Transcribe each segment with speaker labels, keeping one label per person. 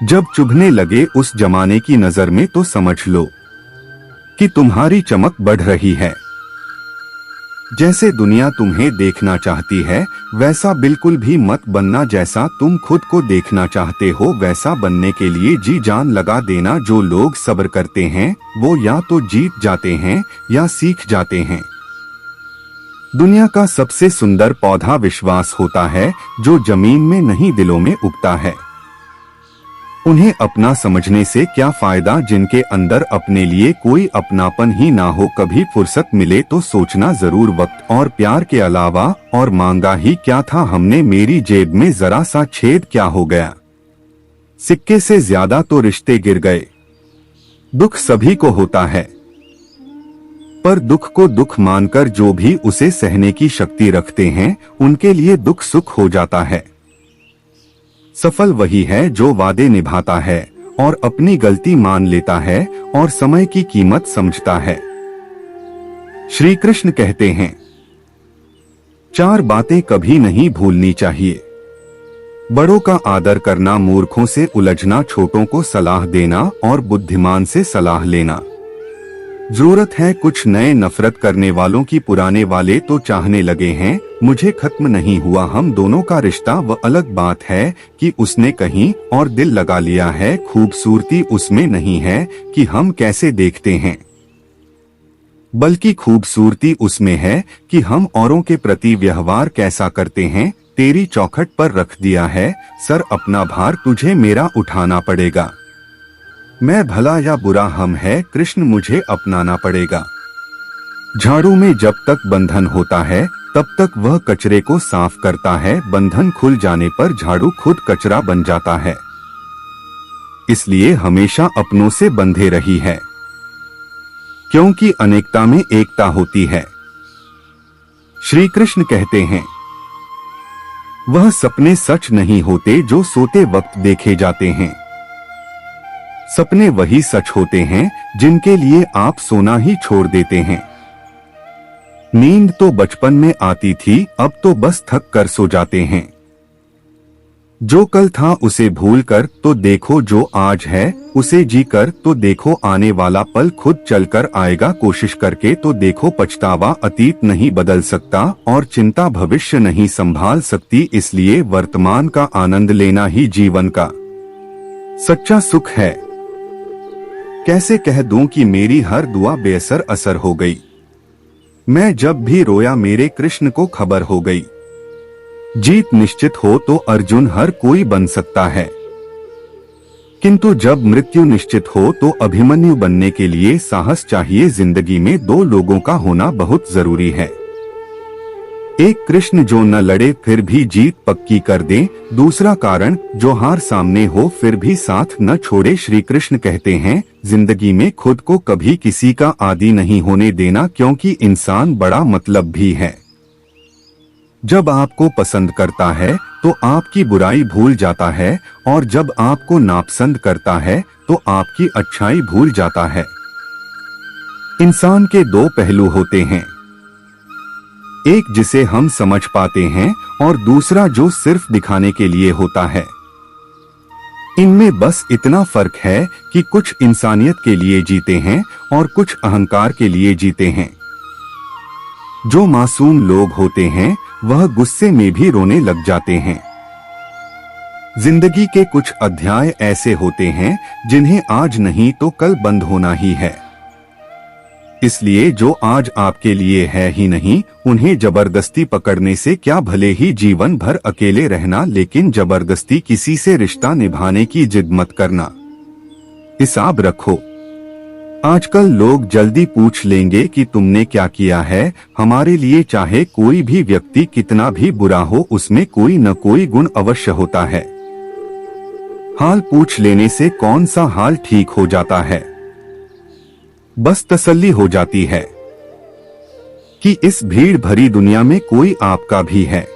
Speaker 1: जब चुभने लगे उस जमाने की नजर में तो समझ लो कि तुम्हारी चमक बढ़ रही है। जैसे दुनिया तुम्हें देखना चाहती है वैसा बिल्कुल भी मत बनना। जैसा तुम खुद को देखना चाहते हो वैसा बनने के लिए जी जान लगा देना। जो लोग सब्र करते हैं वो या तो जीत जाते हैं या सीख जाते हैं। दुनिया का सबसे सुंदर पौधा विश्वास होता है, जो जमीन में नहीं दिलों में उगता है। उन्हें अपना समझने से क्या फायदा जिनके अंदर अपने लिए कोई अपनापन ही ना हो। कभी फुर्सत मिले तो सोचना जरूर, वक्त और प्यार के अलावा और मांगा ही क्या था हमने। मेरी जेब में जरा सा छेद क्या हो गया, सिक्के से ज्यादा तो रिश्ते गिर गए। दुख सभी को होता है, पर दुख को दुख मानकर जो भी उसे सहने की शक्ति रखते हैं उनके लिए दुख सुख हो जाता है। सफल वही है जो वादे निभाता है और अपनी गलती मान लेता है और समय की कीमत समझता है। श्री कृष्ण कहते हैं, 4 बातें कभी नहीं भूलनी चाहिए। बड़ों का आदर करना, मूर्खों से उलझना, छोटों को सलाह देना और बुद्धिमान से सलाह लेना। जरूरत है कुछ नए, नफरत करने वालों की पुराने वाले तो चाहने लगे हैं मुझे खत्म नहीं हुआ। हम दोनों का रिश्ता वो अलग बात है कि उसने कहीं और दिल लगा लिया है। खूबसूरती उसमें नहीं है कि हम कैसे देखते हैं, बल्कि खूबसूरती उसमें है कि हम औरों के प्रति व्यवहार कैसा करते हैं। तेरी चौखट पर रख दिया है सर अपना भार, तुझे मेरा उठाना पड़ेगा। मैं भला या बुरा हम है कृष्ण, मुझे अपनाना पड़ेगा। झाड़ू में जब तक बंधन होता है तब तक वह कचरे को साफ करता है। बंधन खुल जाने पर झाड़ू खुद कचरा बन जाता है। इसलिए हमेशा अपनों से बंधे रही है, क्योंकि अनेकता में एकता होती है। श्री कृष्ण कहते हैं, वह सपने सच नहीं होते जो सोते वक्त देखे जाते हैं। सपने वही सच होते हैं जिनके लिए आप सोना ही छोड़ देते हैं। नींद तो बचपन में आती थी, अब तो बस थक कर सो जाते हैं। जो कल था उसे भूल कर तो देखो जो आज है, उसे जी कर तो देखो आने वाला पल खुद चलकर आएगा। कोशिश करके तो देखो, पछतावा अतीत नहीं बदल सकता और चिंता भविष्य नहीं संभाल सकती। इसलिए वर्तमान का आनंद लेना ही जीवन का सच्चा सुख है। कैसे कह दूं कि मेरी हर दुआ बेअसर असर हो गई। मैं जब भी रोया मेरे कृष्ण को खबर हो गई। जीत निश्चित हो तो अर्जुन हर कोई बन सकता है, किंतु जब मृत्यु निश्चित हो तो अभिमन्यु बनने के लिए साहस चाहिए। जिंदगी में 2 लोगों का होना बहुत जरूरी है। एक कृष्ण जो न लड़े फिर भी जीत पक्की कर दे, दूसरा कारण जो हार सामने हो फिर भी साथ न छोड़े। श्री कृष्ण कहते हैं, जिंदगी में खुद को कभी किसी का आदी नहीं होने देना, क्योंकि इंसान बड़ा मतलब भी है। जब आपको पसंद करता है तो आपकी बुराई भूल जाता है, और जब आपको नापसंद करता है तो आपकी अच्छाई भूल जाता है। इंसान के 2 पहलू होते हैं, एक जिसे हम समझ पाते हैं और दूसरा जो सिर्फ दिखाने के लिए होता है। इनमें बस इतना फर्क है कि कुछ इंसानियत के लिए जीते हैं और कुछ अहंकार के लिए जीते हैं। जो मासूम लोग होते हैं वह गुस्से में भी रोने लग जाते हैं। जिंदगी के कुछ अध्याय ऐसे होते हैं जिन्हें आज नहीं तो कल बंद होना ही है। इसलिए जो आज आपके लिए है ही नहीं, उन्हें जबरदस्ती पकड़ने से क्या, भले ही जीवन भर अकेले रहना, लेकिन जबरदस्ती किसी से रिश्ता निभाने की जिद मत करना। हिसाब रखो। आजकल लोग जल्दी पूछ लेंगे कि तुमने क्या किया है। हमारे लिए चाहे कोई भी व्यक्ति कितना भी बुरा हो, उसमें कोई न कोई गुण अवश्य होता है। हाल पूछ लेने से कौन सा हाल ठीक हो जाता है, बस तसल्ली हो जाती है कि इस भीड़ भरी दुनिया में कोई आपका भी है।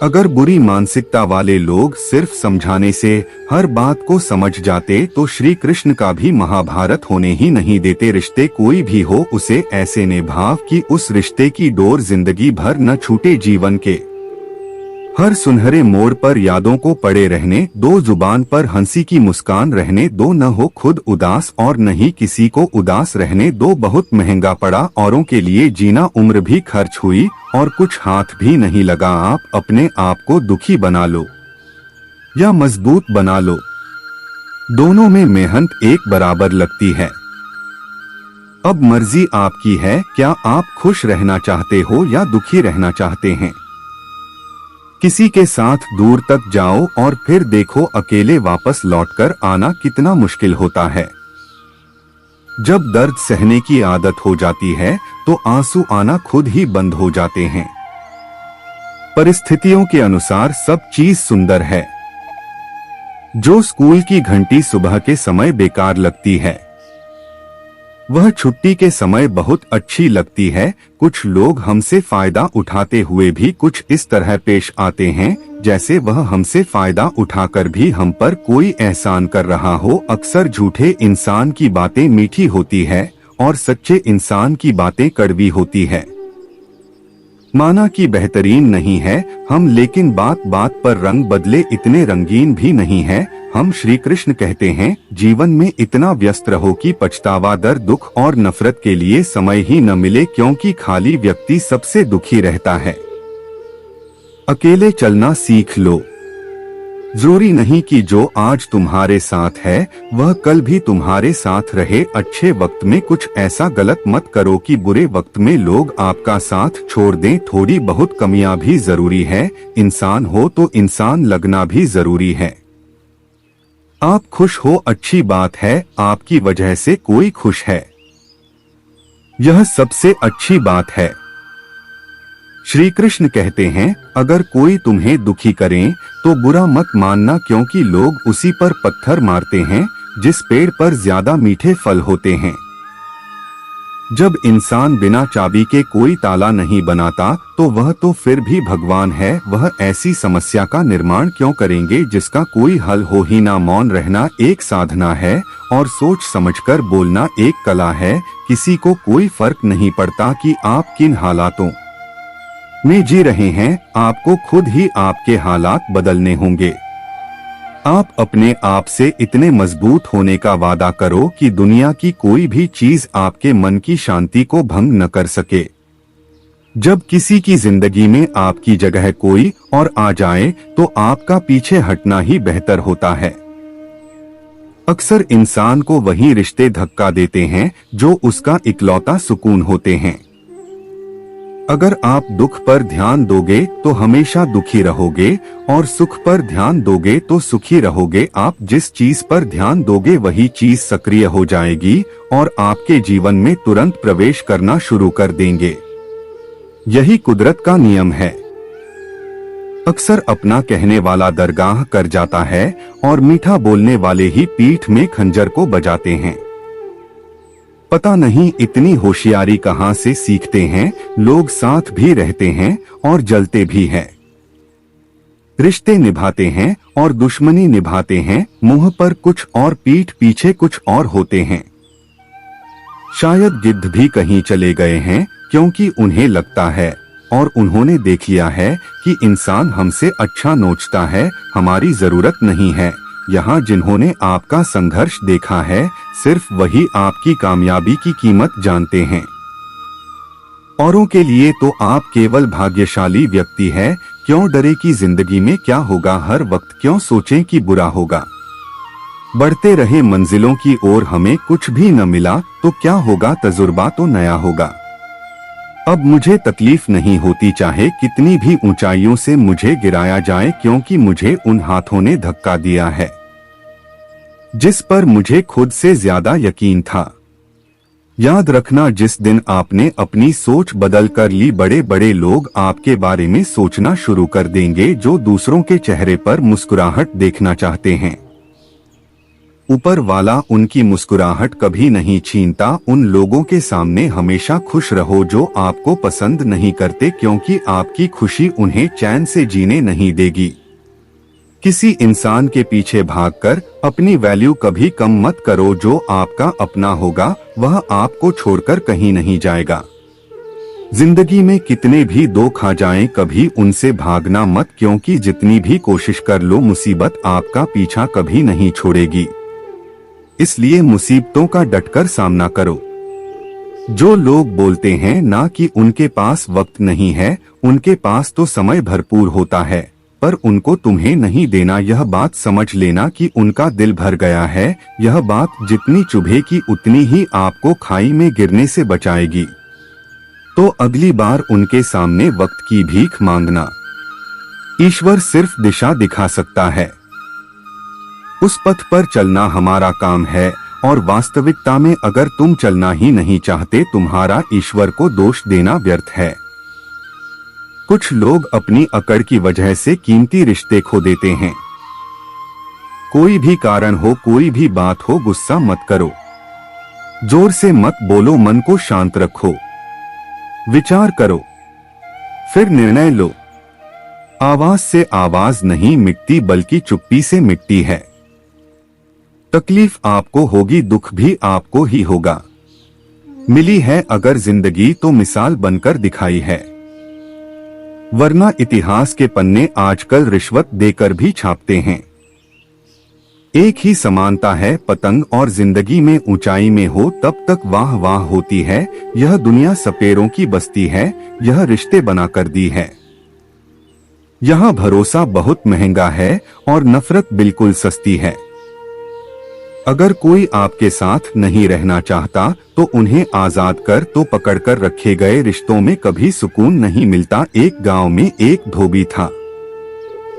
Speaker 1: अगर बुरी मानसिकता वाले लोग सिर्फ समझाने से हर बात को समझ जाते तो श्री कृष्ण का भी महाभारत होने ही नहीं देते। रिश्ते कोई भी हो उसे ऐसे निभाव कि उस रिश्ते की डोर जिंदगी भर न छूटे। जीवन के हर सुनहरे मोड़ पर यादों को पड़े रहने दो, जुबान पर हंसी की मुस्कान रहने दो, न हो खुद उदास और न ही किसी को उदास रहने दो। बहुत महंगा पड़ा औरों के लिए जीना, उम्र भी खर्च हुई और कुछ हाथ भी नहीं लगा। आप अपने आप को दुखी बना लो या मजबूत बना लो, दोनों में मेहनत एक बराबर लगती है। अब मर्जी आपकी है, क्या आप खुश रहना चाहते हो या दुखी रहना चाहते हैं। किसी के साथ दूर तक जाओ और फिर देखो अकेले वापस लौटकर आना कितना मुश्किल होता है। जब दर्द सहने की आदत हो जाती है तो आंसू आना खुद ही बंद हो जाते हैं। परिस्थितियों के अनुसार सब चीज सुंदर है। जो स्कूल की घंटी सुबह के समय बेकार लगती है, वह छुट्टी के समय बहुत अच्छी लगती है। कुछ लोग हमसे फायदा उठाते हुए भी कुछ इस तरह पेश आते हैं जैसे वह हमसे फायदा उठाकर भी हम पर कोई एहसान कर रहा हो। अक्सर झूठे इंसान की बातें मीठी होती है और सच्चे इंसान की बातें कड़वी होती है। माना कि बेहतरीन नहीं है हम, लेकिन बात बात पर रंग बदले इतने रंगीन भी नहीं है हम। श्री कृष्ण कहते हैं, जीवन में इतना व्यस्त रहो कि पछतावा, दर्द, दुख और नफरत के लिए समय ही न मिले, क्योंकि खाली व्यक्ति सबसे दुखी रहता है। अकेले चलना सीख लो। जरूरी नहीं कि जो आज तुम्हारे साथ है वह कल भी तुम्हारे साथ रहे। अच्छे वक्त में कुछ ऐसा गलत मत करो कि बुरे वक्त में लोग आपका साथ छोड़ दें। थोड़ी बहुत कमियां भी जरूरी है, इंसान हो तो इंसान लगना भी जरूरी है। आप खुश हो अच्छी बात है, आपकी वजह से कोई खुश है, यह सबसे अच्छी बात है। श्री कृष्ण कहते हैं, अगर कोई तुम्हें दुखी करे तो बुरा मत मानना, क्योंकि लोग उसी पर पत्थर मारते हैं जिस पेड़ पर ज्यादा मीठे फल होते हैं। जब इंसान बिना चाबी के कोई ताला नहीं बनाता तो वह तो फिर भी भगवान है। वह ऐसी समस्या का निर्माण क्यों करेंगे जिसका कोई हल हो ही ना। मौन रहना एक साधना है और सोच समझकर बोलना एक कला है। किसी को कोई फर्क नहीं पड़ता कि आप किन हालातों में जी रहे हैं, आपको खुद ही आपके हालात बदलने होंगे। आप अपने आप से इतने मजबूत होने का वादा करो कि दुनिया की कोई भी चीज आपके मन की शांति को भंग न कर सके। जब किसी की जिंदगी में आपकी जगह कोई और आ जाए तो आपका पीछे हटना ही बेहतर होता है। अक्सर इंसान को वही रिश्ते धक्का देते हैं जो उसका इकलौता सुकून होते हैं। अगर आप दुख पर ध्यान दोगे तो हमेशा दुखी रहोगे और सुख पर ध्यान दोगे तो सुखी रहोगे। आप जिस चीज पर ध्यान दोगे वही चीज सक्रिय हो जाएगी और आपके जीवन में तुरंत प्रवेश करना शुरू कर देंगे। यही कुदरत का नियम है। अक्सर अपना कहने वाला दरगाह कर जाता है और मीठा बोलने वाले ही पीठ में खंजर को बजाते हैं। पता नहीं इतनी होशियारी कहां से सीखते हैं। लोग साथ भी रहते हैं और जलते भी हैं। रिश्ते निभाते हैं और दुश्मनी निभाते हैं। मुंह पर कुछ और पीठ पीछे कुछ और होते हैं। शायद गिद्ध भी कहीं चले गए हैं क्योंकि उन्हें लगता है और उन्होंने देख लिया है कि इंसान हमसे अच्छा नोचता है, हमारी जरूरत नहीं है। यहाँ जिन्होंने आपका संघर्ष देखा है सिर्फ वही आपकी कामयाबी की कीमत जानते हैं। औरों के लिए तो आप केवल भाग्यशाली व्यक्ति है। क्यों डरे कि जिंदगी में क्या होगा, हर वक्त क्यों सोचें कि बुरा होगा। बढ़ते रहे मंजिलों की ओर, हमें कुछ भी न मिला तो क्या होगा, तजुर्बा तो नया होगा। अब मुझे तकलीफ नहीं होती चाहे कितनी भी ऊंचाइयों से मुझे गिराया जाए, क्योंकि मुझे उन हाथों ने धक्का दिया है जिस पर मुझे खुद से ज्यादा यकीन था। याद रखना, जिस दिन आपने अपनी सोच बदल कर ली, बड़े बड़े लोग आपके बारे में सोचना शुरू कर देंगे जो दूसरों के चेहरे पर मुस्कुराहट देखना चाहते हैं। ऊपर वाला उनकी मुस्कुराहट कभी नहीं छीनता। उन लोगों के सामने हमेशा खुश रहो जो आपको पसंद नहीं करते, क्योंकि आपकी खुशी उन्हें चैन से जीने नहीं देगी। किसी इंसान के पीछे भागकर अपनी वैल्यू कभी कम मत करो। जो आपका अपना होगा वह आपको छोड़कर कहीं नहीं जाएगा। जिंदगी में कितने भी दुख आ जाएं, कभी उनसे भागना मत, क्योंकि जितनी भी कोशिश कर लो मुसीबत आपका पीछा कभी नहीं छोड़ेगी। इसलिए मुसीबतों का डटकर सामना करो। जो लोग बोलते हैं ना कि उनके पास वक्त नहीं है, उनके पास तो समय भरपूर होता है, पर उनको तुम्हें नहीं देना, यह बात समझ लेना कि उनका दिल भर गया है। यह बात जितनी चुभेगी उतनी ही आपको खाई में गिरने से बचाएगी। तो अगली बार उनके सामने वक्त की भीख मांगना। ईश्वर सिर्फ दिशा दिखा सकता है, उस पथ पर चलना हमारा काम है। और वास्तविकता में अगर तुम चलना ही नहीं चाहते, तुम्हारा ईश्वर को दोष देना व्यर्थ है। कुछ लोग अपनी अकड़ की वजह से कीमती रिश्ते खो देते हैं। कोई भी कारण हो, कोई भी बात हो, गुस्सा मत करो, जोर से मत बोलो, मन को शांत रखो, विचार करो, फिर निर्णय लो। आवाज से आवाज नहीं मिटती, बल्कि चुप्पी से मिटती है। तकलीफ आपको होगी, दुख भी आपको ही होगा। मिली है अगर जिंदगी तो मिसाल बनकर दिखाई है, वरना इतिहास के पन्ने आजकल रिश्वत देकर भी छापते हैं। एक ही समानता है, पतंग और जिंदगी में ऊंचाई में हो तब तक वाह वाह होती है। यह दुनिया सपेरों की बस्ती है, यह रिश्ते बना कर दी है। यहाँ भरोसा बहुत महंगा है और नफरत बिल्कुल सस्ती है। अगर कोई आपके साथ नहीं रहना चाहता तो उन्हें आजाद कर, तो पकड़कर रखे गए रिश्तों में कभी सुकून नहीं मिलता। एक गांव में एक धोबी था,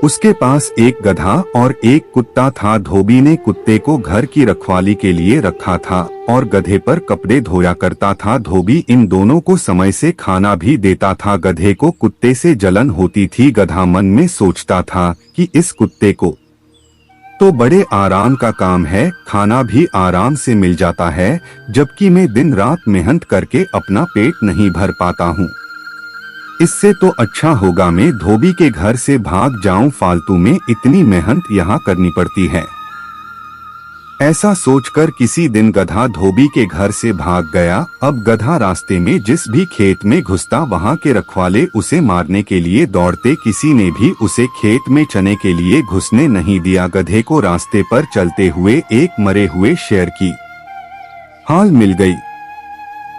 Speaker 1: उसके पास एक गधा और एक कुत्ता था। धोबी ने कुत्ते को घर की रखवाली के लिए रखा था और गधे पर कपड़े धोया करता था। धोबी इन दोनों को समय से खाना भी देता था। गधे को कुत्ते से जलन होती थी। गधा मन में सोचता था कि इस कुत्ते को तो बड़े आराम का काम है, खाना भी आराम से मिल जाता है, जबकि मैं दिन रात मेहनत करके अपना पेट नहीं भर पाता हूँ। इससे तो अच्छा होगा मैं धोबी के घर से भाग जाऊं, फालतू में इतनी मेहनत यहाँ करनी पड़ती है। ऐसा सोचकर किसी दिन गधा धोबी के घर से भाग गया। अब गधा रास्ते में जिस भी खेत में घुसता, वहाँ के रखवाले उसे मारने के लिए दौड़ते। किसी ने भी उसे खेत में चने के लिए घुसने नहीं दिया। गधे को रास्ते पर चलते हुए एक मरे हुए शेर की हाल मिल गई।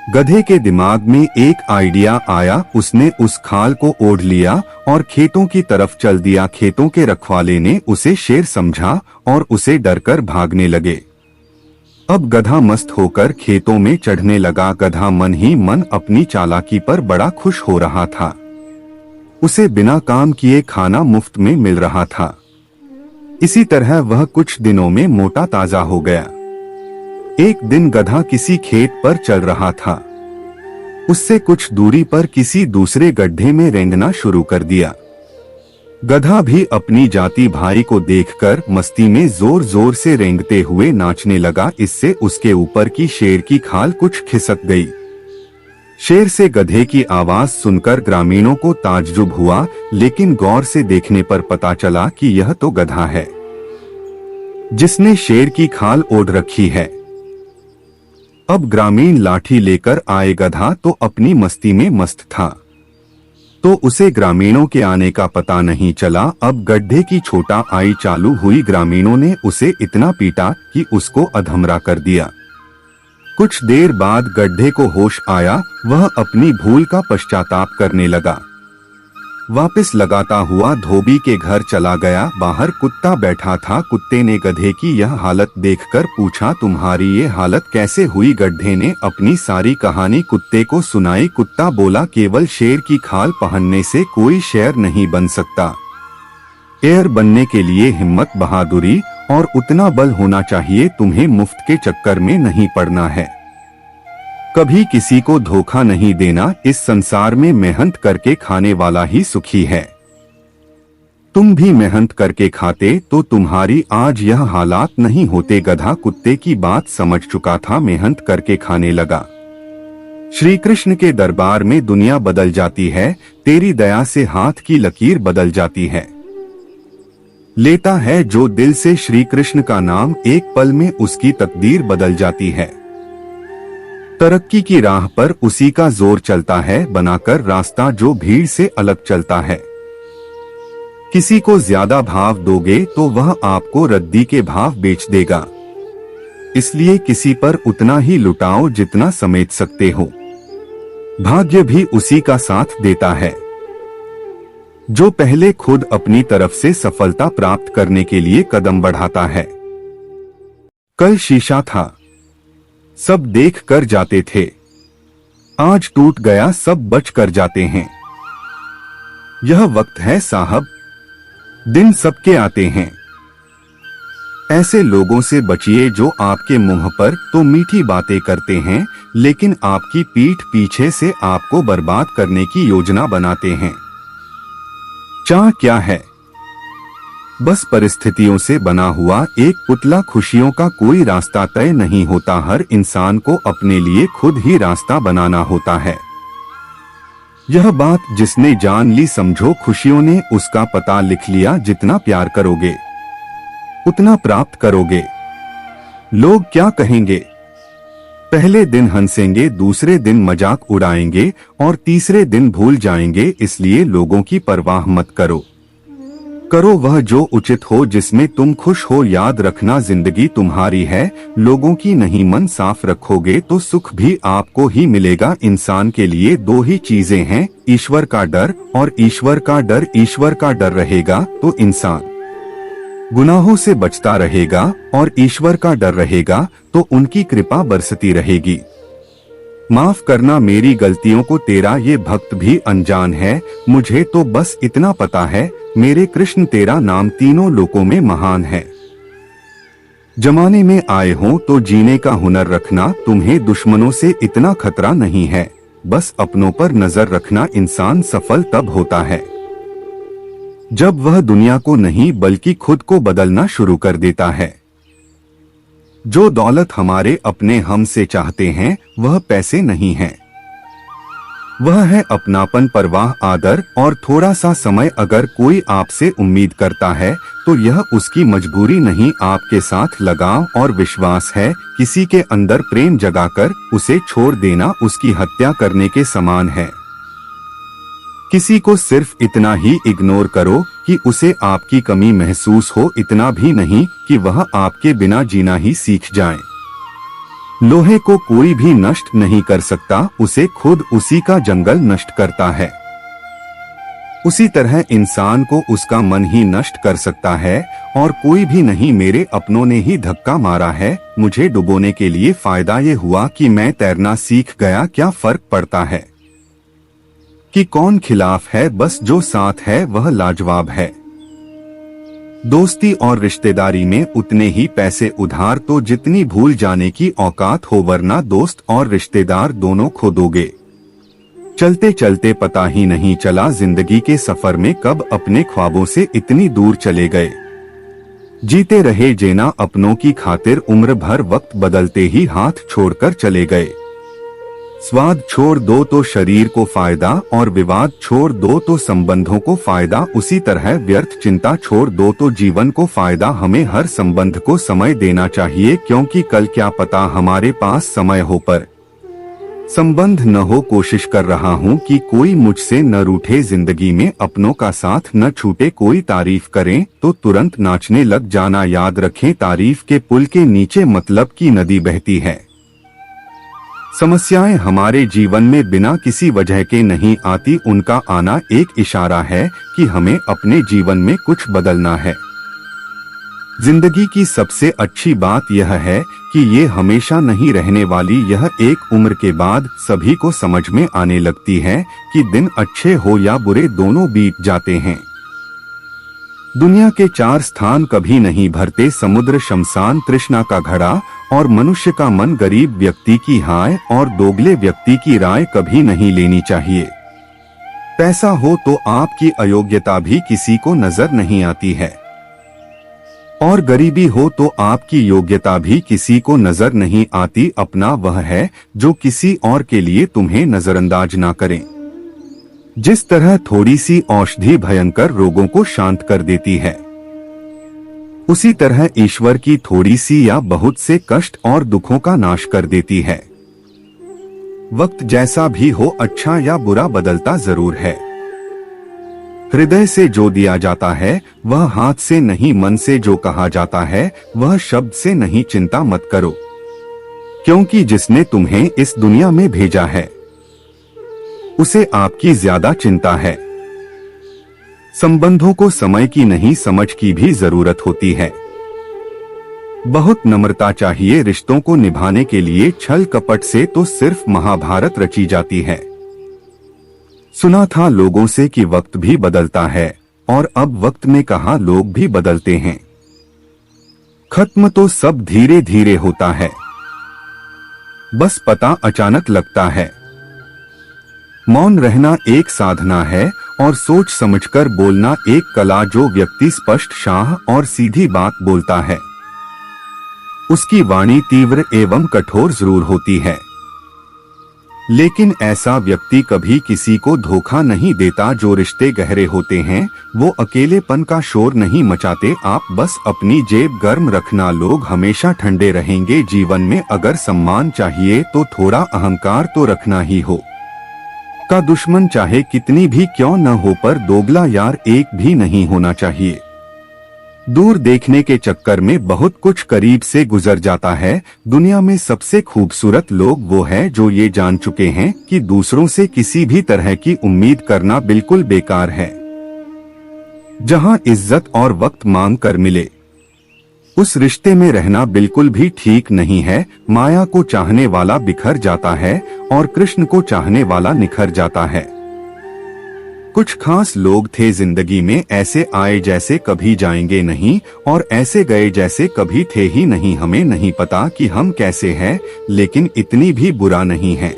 Speaker 1: गधे के दिमाग में एक आइडिया आया, उसने उस खाल को ओढ़ लिया और खेतों की तरफ चल दिया। खेतों के रखवाले ने उसे शेर समझा और उसे डरकर भागने लगे। अब गधा मस्त होकर खेतों में चढ़ने लगा। गधा मन ही मन अपनी चालाकी पर बड़ा खुश हो रहा था। उसे बिना काम किए खाना मुफ्त में मिल रहा था। इसी तरह वह कुछ दिनों में मोटा ताजा हो गया। एक दिन गधा किसी खेत पर चल रहा था। उससे कुछ दूरी पर किसी दूसरे गड्ढे में रेंगना शुरू कर दिया। गधा भी अपनी जाति भाई को देखकर मस्ती में जोर जोर से रेंगते हुए नाचने लगा। इससे उसके ऊपर की शेर की खाल कुछ खिसक गई। शेर से गधे की आवाज सुनकर ग्रामीणों को ताज्जुब हुआ, लेकिन गौर से देखने पर पता चला कि यह तो गधा है जिसने शेर की खाल ओढ़ रखी है। अब ग्रामीण लाठी लेकर आए। गधा तो अपनी मस्ती में मस्त था, तो उसे ग्रामीणों के आने का पता नहीं चला। अब गड्ढे की छोटा आई चालू हुई। ग्रामीणों ने उसे इतना पीटा कि उसको अधमरा कर दिया। कुछ देर बाद गड्ढे को होश आया। वह अपनी भूल का पश्चाताप करने लगा। वापस लगाता हुआ धोबी के घर चला गया। बाहर कुत्ता बैठा था। कुत्ते ने गधे की यह हालत देखकर पूछा, तुम्हारी ये हालत कैसे हुई? गड्ढे ने अपनी सारी कहानी कुत्ते को सुनाई। कुत्ता बोला, केवल शेर की खाल पहनने से कोई शेर नहीं बन सकता। शेर बनने के लिए हिम्मत, बहादुरी और उतना बल होना चाहिए। तुम्हें मुफ्त के चक्कर में नहीं पड़ना है, कभी किसी को धोखा नहीं देना। इस संसार में मेहनत करके खाने वाला ही सुखी है। तुम भी मेहनत करके खाते तो तुम्हारी आज यह हालात नहीं होते। गधा कुत्ते की बात समझ चुका था, मेहनत करके खाने लगा। श्री कृष्ण के दरबार में दुनिया बदल जाती है। तेरी दया से हाथ की लकीर बदल जाती है। लेता है जो दिल से श्री कृष्ण का नाम, एक पल में उसकी तकदीर बदल जाती है। तरक्की की राह पर उसी का जोर चलता है, बनाकर रास्ता जो भीड़ से अलग चलता है। किसी को ज्यादा भाव दोगे तो वह आपको रद्दी के भाव बेच देगा, इसलिए किसी पर उतना ही लुटाओ जितना समेट सकते हो। भाग्य भी उसी का साथ देता है जो पहले खुद अपनी तरफ से सफलता प्राप्त करने के लिए कदम बढ़ाता है। कल शीशा था, सब देख कर जाते थे, आज टूट गया सब बच कर जाते हैं। यह वक्त है साहब, दिन सबके आते हैं। ऐसे लोगों से बचिए जो आपके मुंह पर तो मीठी बातें करते हैं, लेकिन आपकी पीठ पीछे से आपको बर्बाद करने की योजना बनाते हैं। चाह क्या है? बस परिस्थितियों से बना हुआ एक पुतला। खुशियों का कोई रास्ता तय नहीं होता, हर इंसान को अपने लिए खुद ही रास्ता बनाना होता है। यह बात जिसने जान ली, समझो खुशियों ने उसका पता लिख लिया। जितना प्यार करोगे उतना प्राप्त करोगे। लोग क्या कहेंगे? पहले दिन हंसेंगे, दूसरे दिन मजाक उड़ाएंगे और तीसरे दिन भूल जाएंगे। इसलिए लोगों की परवाह मत करो, करो वह जो उचित हो, जिसमें तुम खुश हो। याद रखना जिंदगी तुम्हारी है, लोगों की नहीं। मन साफ रखोगे तो सुख भी आपको ही मिलेगा। इंसान के लिए दो ही चीजें हैं, ईश्वर का डर और ईश्वर का डर। ईश्वर का डर रहेगा तो इंसान गुनाहों से बचता रहेगा और ईश्वर का डर रहेगा तो उनकी कृपा बरसती रहेगी। माफ करना मेरी गलतियों को, तेरा ये भक्त भी अनजान है। मुझे तो बस इतना पता है, मेरे कृष्ण तेरा नाम तीनों लोकों में महान है। जमाने में आए हो तो जीने का हुनर रखना, तुम्हें दुश्मनों से इतना खतरा नहीं है। बस अपनों पर नजर रखना। इंसान सफल तब होता है जब वह दुनिया को नहीं बल्कि खुद को बदलना शुरू कर देता है। जो दौलत हमारे अपने हम से चाहते हैं वह पैसे नहीं है, वह है अपनापन, परवाह, आदर और थोड़ा सा समय। अगर कोई आपसे उम्मीद करता है तो यह उसकी मजबूरी नहीं, आपके साथ लगाव और विश्वास है। किसी के अंदर प्रेम जगाकर उसे छोड़ देना उसकी हत्या करने के समान है। किसी को सिर्फ इतना ही इग्नोर करो कि उसे आपकी कमी महसूस हो, इतना भी नहीं कि वह आपके बिना जीना ही सीख जाए। लोहे को कोई भी नष्ट नहीं कर सकता, उसे खुद उसी का जंगल नष्ट करता है। उसी तरह इंसान को उसका मन ही नष्ट कर सकता है और कोई भी नहीं। मेरे अपनों ने ही धक्का मारा है मुझे डुबोने के लिए। फायदा ये हुआ कि मैं तैरना सीख गया। क्या फर्क पड़ता है कि कौन खिलाफ है, बस जो साथ है वह लाजवाब है। दोस्ती और रिश्तेदारी में उतने ही पैसे उधार तो जितनी भूल जाने की औकात हो, वरना दोस्त और रिश्तेदार दोनों खो दोगे। चलते चलते पता ही नहीं चला जिंदगी के सफर में कब अपने ख्वाबों से इतनी दूर चले गए। जीते रहे जेना अपनों की खातिर, उम्र भर वक्त बदलते ही हाथ छोड़कर चले गए। स्वाद छोड़ दो तो शरीर को फायदा और विवाद छोड़ दो तो संबंधों को फायदा। उसी तरह व्यर्थ चिंता छोड़ दो तो जीवन को फायदा। हमें हर संबंध को समय देना चाहिए, क्योंकि कल क्या पता हमारे पास समय हो पर संबंध न हो। कोशिश कर रहा हूँ कि कोई मुझसे न रूठे, जिंदगी में अपनों का साथ न छूटे। कोई तारीफ करें तो तुरंत नाचने लग जाना। याद रखें तारीफ के पुल के नीचे मतलब की नदी बहती है। समस्याएं हमारे जीवन में बिना किसी वजह के नहीं आती, उनका आना एक इशारा है कि हमें अपने जीवन में कुछ बदलना है। जिंदगी की सबसे अच्छी बात यह है कि ये हमेशा नहीं रहने वाली। यह एक उम्र के बाद सभी को समझ में आने लगती है कि दिन अच्छे हो या बुरे दोनों बीत जाते हैं। दुनिया के चार स्थान कभी नहीं भरते, समुद्र, शमशान, तृष्णा का घड़ा और मनुष्य का मन। गरीब व्यक्ति की हाय और दोगले व्यक्ति की राय कभी नहीं लेनी चाहिए। पैसा हो तो आपकी अयोग्यता भी किसी को नजर नहीं आती है, और गरीबी हो तो आपकी योग्यता भी किसी को नजर नहीं आती। अपना वह है जो किसी और के लिए तुम्हें नजरअंदाज ना करें। जिस तरह थोड़ी सी औषधि भयंकर रोगों को शांत कर देती है, उसी तरह ईश्वर की थोड़ी सी या बहुत से कष्ट और दुखों का नाश कर देती है। वक्त जैसा भी हो अच्छा या बुरा बदलता जरूर है। हृदय से जो दिया जाता है वह हाथ से नहीं, मन से जो कहा जाता है वह शब्द से नहीं। चिंता मत करो, क्योंकि जिसने तुम्हें इस दुनिया में भेजा है उसे आपकी ज्यादा चिंता है। संबंधों को समय की नहीं समझ की भी जरूरत होती है। बहुत नम्रता चाहिए रिश्तों को निभाने के लिए। छल कपट से तो सिर्फ महाभारत रची जाती है। सुना था लोगों से कि वक्त भी बदलता है, और अब वक्त में कहा लोग भी बदलते हैं। खत्म तो सब धीरे धीरे होता है, बस पता अचानक लगता है। मौन रहना एक साधना है और सोच समझकर बोलना एक कला। जो व्यक्ति स्पष्ट, शाह और सीधी बात बोलता है उसकी वाणी तीव्र एवं कठोर जरूर होती है, लेकिन ऐसा व्यक्ति कभी किसी को धोखा नहीं देता। जो रिश्ते गहरे होते हैं वो अकेलेपन का शोर नहीं मचाते। आप बस अपनी जेब गर्म रखना, लोग हमेशा ठंडे रहेंगे जीवन में। अगर सम्मान चाहिए तो थोड़ा अहंकार तो रखना ही हो। का दुश्मन चाहे कितनी भी क्यों न हो, पर दोगला यार एक भी नहीं होना चाहिए। दूर देखने के चक्कर में बहुत कुछ करीब से गुजर जाता है। दुनिया में सबसे खूबसूरत लोग वो हैं जो ये जान चुके हैं कि दूसरों से किसी भी तरह की उम्मीद करना बिल्कुल बेकार है। जहां इज्जत और वक्त मांग कर मिले उस रिश्ते में रहना बिल्कुल भी ठीक नहीं है। माया को चाहने वाला बिखर जाता है और कृष्ण को चाहने वाला निखर जाता है। कुछ खास लोग थे जिंदगी में, ऐसे आए जैसे कभी जाएंगे नहीं, और ऐसे गए जैसे कभी थे ही नहीं। हमें नहीं पता कि हम कैसे हैं, लेकिन इतनी भी बुरा नहीं है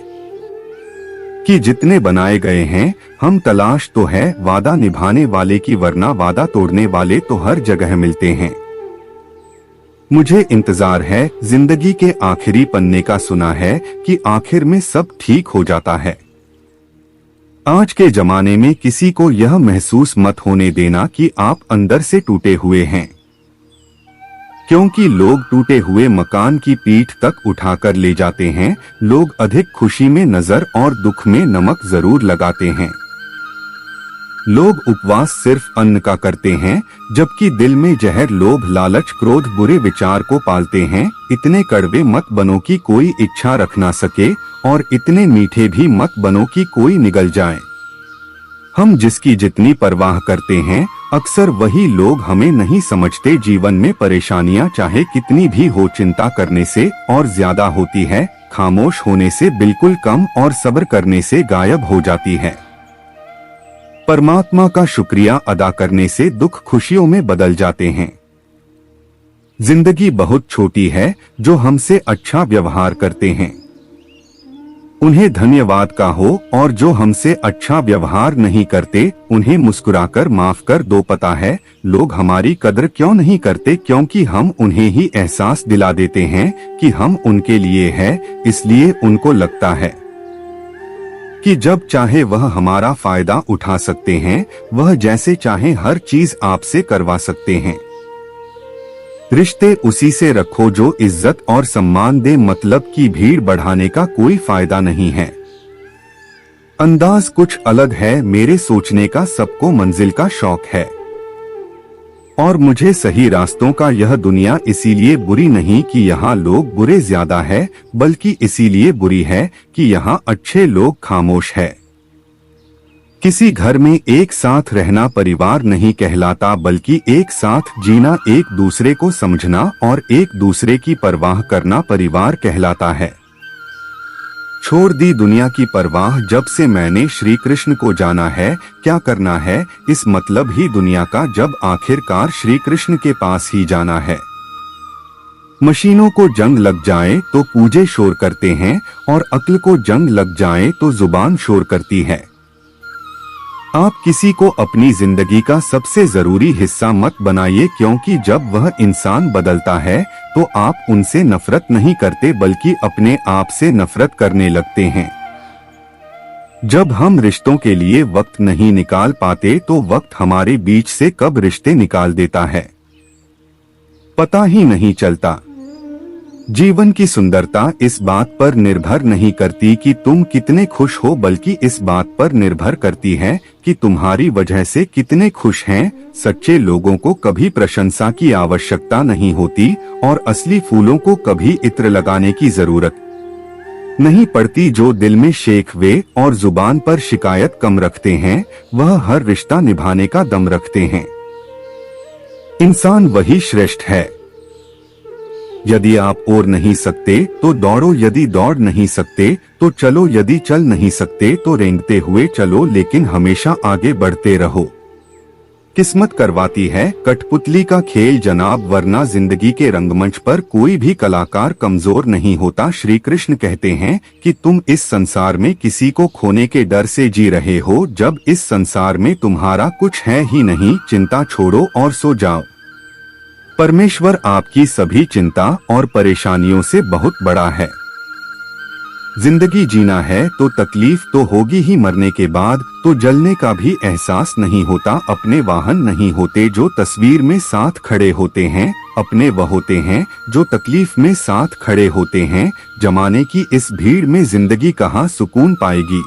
Speaker 1: कि जितने बनाए गए हैं। हम तलाश तो है वादा निभाने वाले की, वरना वादा तोड़ने वाले तो हर जगह मिलते हैं। मुझे इंतजार है जिंदगी के आखिरी पन्ने का। सुना है कि आखिर में सब ठीक हो जाता है। आज के जमाने में किसी को यह महसूस मत होने देना कि आप अंदर से टूटे हुए हैं, क्योंकि लोग टूटे हुए मकान की पीठ तक उठाकर ले जाते हैं। लोग अधिक खुशी में नजर और दुख में नमक जरूर लगाते हैं। लोग उपवास सिर्फ अन्न का करते हैं, जबकि दिल में जहर, लोभ, लालच, क्रोध, बुरे विचार को पालते हैं। इतने कड़वे मत बनो कि कोई इच्छा रख ना सके, और इतने मीठे भी मत बनो कि कोई निगल जाए। हम जिसकी जितनी परवाह करते हैं अक्सर वही लोग हमें नहीं समझते। जीवन में परेशानियां चाहे कितनी भी हो, चिंता करने से और ज्यादा होती है, खामोश होने से बिल्कुल कम, और सब्र करने से गायब हो जाती है। परमात्मा का शुक्रिया अदा करने से दुख खुशियों में बदल जाते हैं। जिंदगी बहुत छोटी है, जो हमसे अच्छा व्यवहार करते हैं उन्हें धन्यवाद का हो, और जो हमसे अच्छा व्यवहार नहीं करते उन्हें मुस्कुराकर माफ कर दो। पता है लोग हमारी कदर क्यों नहीं करते? क्योंकि हम उन्हें ही एहसास दिला देते हैं कि हम उनके लिए हैं। इसलिए उनको लगता है कि जब चाहे वह हमारा फायदा उठा सकते हैं, वह जैसे चाहे हर चीज आपसे करवा सकते हैं। रिश्ते उसी से रखो जो इज्जत और सम्मान दे, मतलब की भीड़ बढ़ाने का कोई फायदा नहीं है। अंदाज कुछ अलग है मेरे सोचने का, सबको मंजिल का शौक है, और मुझे सही रास्तों का। यह दुनिया इसीलिए बुरी नहीं कि यहाँ लोग बुरे ज्यादा है, बल्कि इसीलिए बुरी है कि यहाँ अच्छे लोग खामोश है। किसी घर में एक साथ रहना परिवार नहीं कहलाता, बल्कि एक साथ जीना, एक दूसरे को समझना और एक दूसरे की परवाह करना परिवार कहलाता है। छोड़ दी दुनिया की परवाह जब से मैंने श्री कृष्ण को जाना है। क्या करना है इस मतलब ही दुनिया का, जब आखिरकार श्री कृष्ण के पास ही जाना है। मशीनों को जंग लग जाए तो पूजे शोर करते हैं, और अक्ल को जंग लग जाए तो जुबान शोर करती है। आप किसी को अपनी जिंदगी का सबसे जरूरी हिस्सा मत बनाइए, क्योंकि जब वह इंसान बदलता है तो आप उनसे नफरत नहीं करते, बल्कि अपने आप से नफरत करने लगते हैं। जब हम रिश्तों के लिए वक्त नहीं निकाल पाते तो वक्त हमारे बीच से कब रिश्ते निकाल देता है पता ही नहीं चलता। जीवन की सुंदरता इस बात पर निर्भर नहीं करती कि तुम कितने खुश हो, बल्कि इस बात पर निर्भर करती है कि तुम्हारी वजह से कितने खुश हैं। सच्चे लोगों को कभी प्रशंसा की आवश्यकता नहीं होती और असली फूलों को कभी इत्र लगाने की जरूरत नहीं पड़ती। जो दिल में शेखवे और जुबान पर शिकायत कम रखते हैं, वह हर रिश्ता निभाने का दम रखते हैं। इंसान वही श्रेष्ठ है। यदि आप और नहीं सकते तो दौड़ो, यदि दौड़ नहीं सकते तो चलो, यदि चल नहीं सकते तो रेंगते हुए चलो, लेकिन हमेशा आगे बढ़ते रहो। किस्मत करवाती है कठपुतली का खेल जनाब, वरना जिंदगी के रंगमंच पर कोई भी कलाकार कमजोर नहीं होता। श्री कृष्ण कहते हैं कि तुम इस संसार में किसी को खोने के डर से जी रहे हो, जब इस संसार में तुम्हारा कुछ है ही नहीं। चिंता छोड़ो और सो जाओ। परमेश्वर आपकी सभी चिंता और परेशानियों से बहुत बड़ा है। जिंदगी जीना है तो तकलीफ तो होगी ही, मरने के बाद तो जलने का भी एहसास नहीं होता। अपने वाहन नहीं होते जो तस्वीर में साथ खड़े होते हैं, अपने वह होते हैं जो तकलीफ में साथ खड़े होते हैं। जमाने की इस भीड़ में जिंदगी कहाँ सुकून पाएगी।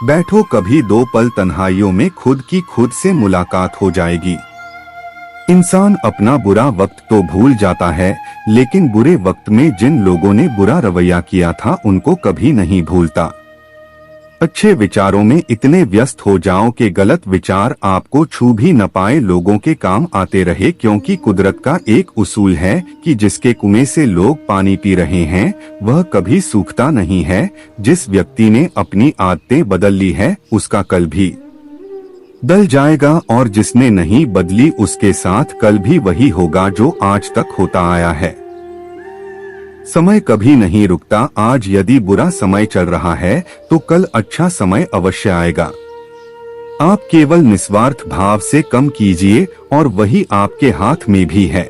Speaker 1: बैठो कभी दो पल तन्हाइयों में, खुद की खुद से मुलाकात हो जाएगी। इंसान अपना बुरा वक्त तो भूल जाता है, लेकिन बुरे वक्त में जिन लोगों ने बुरा रवैया किया था उनको कभी नहीं भूलता। अच्छे विचारों में इतने व्यस्त हो जाओ कि गलत विचार आपको छू भी न पाए, लोगों के काम आते रहे। क्योंकि कुदरत का एक उसूल है कि जिसके कुएं से लोग पानी पी रहे हैं वह कभी सूखता नहीं है। जिस व्यक्ति ने अपनी आदतें बदल ली है उसका कल भी बदल जाएगा, और जिसने नहीं बदली उसके साथ कल भी वही होगा जो आज तक होता आया है। समय कभी नहीं रुकता। आज यदि बुरा समय चल रहा है तो कल अच्छा समय अवश्य आएगा। आप केवल निस्वार्थ भाव से कम कीजिए और वही आपके हाथ में भी है।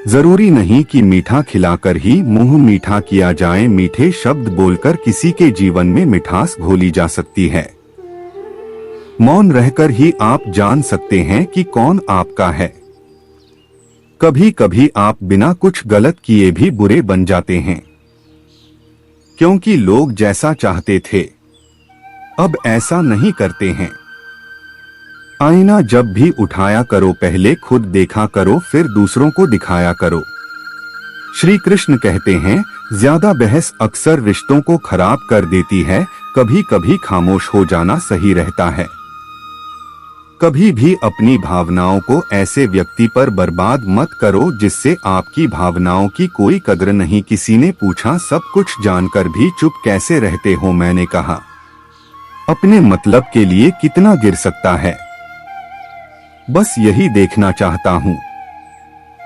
Speaker 1: जरूरी नहीं कि मीठा खिलाकर ही मुंह मीठा किया जाए। मीठे शब्द बोलकर किसी के जीवन में मिठास घोली जा सकती है। मौन रहकर ही आप जान सकते हैं कि कौन आपका है। कभी कभी आप बिना कुछ गलत किए भी बुरे बन जाते हैं, क्योंकि लोग जैसा चाहते थे अब ऐसा नहीं करते हैं। आईना जब भी उठाया करो पहले खुद देखा करो, फिर दूसरों को दिखाया करो। श्री कृष्ण कहते हैं ज्यादा बहस अक्सर रिश्तों को खराब कर देती है। कभी कभी खामोश हो जाना सही रहता है। कभी भी अपनी भावनाओं को ऐसे व्यक्ति पर बर्बाद मत करो जिससे आपकी भावनाओं की कोई कद्र नहीं। किसी ने पूछा सब कुछ जानकर भी चुप कैसे रहते हो। मैंने कहा अपने मतलब के लिए कितना गिर सकता है, बस यही देखना चाहता हूँ।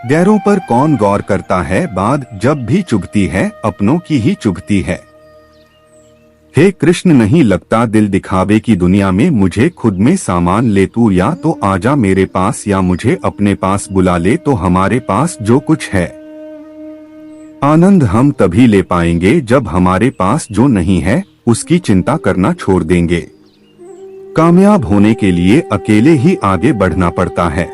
Speaker 1: गैरों पर कौन गौर करता है, बात जब भी चुभती है अपनों की ही चुभती है। हे कृष्ण नहीं लगता दिल दिखावे की दुनिया में, मुझे खुद में सामान ले तू, या तो आजा मेरे पास या मुझे अपने पास बुला ले। तो हमारे पास जो कुछ है आनंद हम तभी ले पाएंगे जब हमारे पास जो नहीं है उसकी चिंता करना छोड़ देंगे। कामयाब होने के लिए अकेले ही आगे बढ़ना पड़ता है।